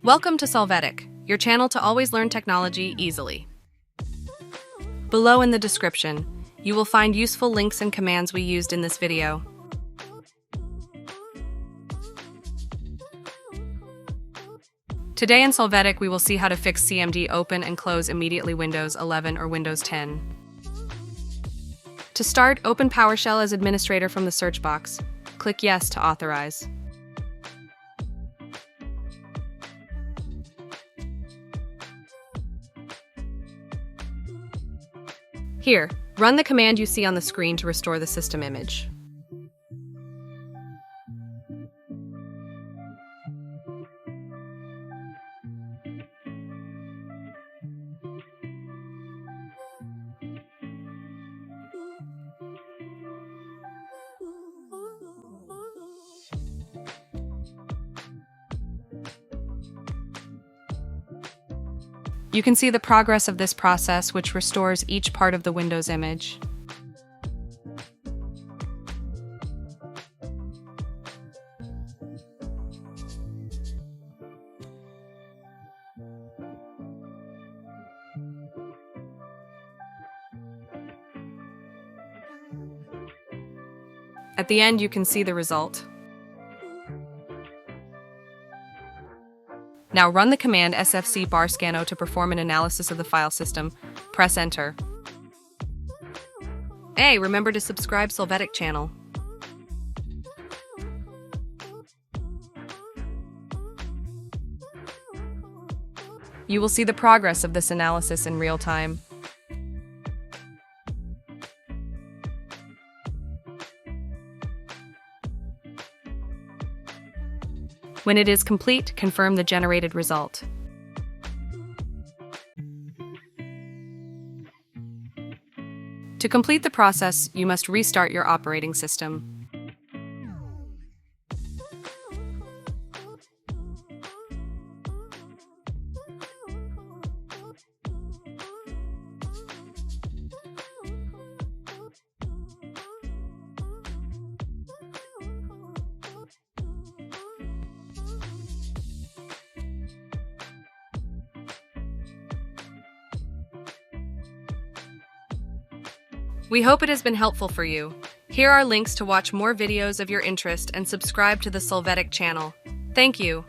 Welcome to Solvetic, your channel to always learn technology easily. Below in the description, you will find useful links and commands we used in this video. Today in Solvetic, we will see how to fix CMD open and close immediately Windows 11 or Windows 10. To start, open PowerShell as administrator from the search box. Click Yes to authorize. Here, run the command you see on the screen to restore the system image. You can see the progress of this process, which restores each part of the Windows image. At the end, you can see the result. Now run the command /dscfc to perform an analysis of the file system. Press Enter. Hey, remember to subscribe Solvetic channel. You will see the progress of this analysis in real time. When it is complete, confirm the generated result. To complete the process, you must restart your operating system. We hope it has been helpful for you. Here are links to watch more videos of your interest and subscribe to the Solvetic channel. Thank you.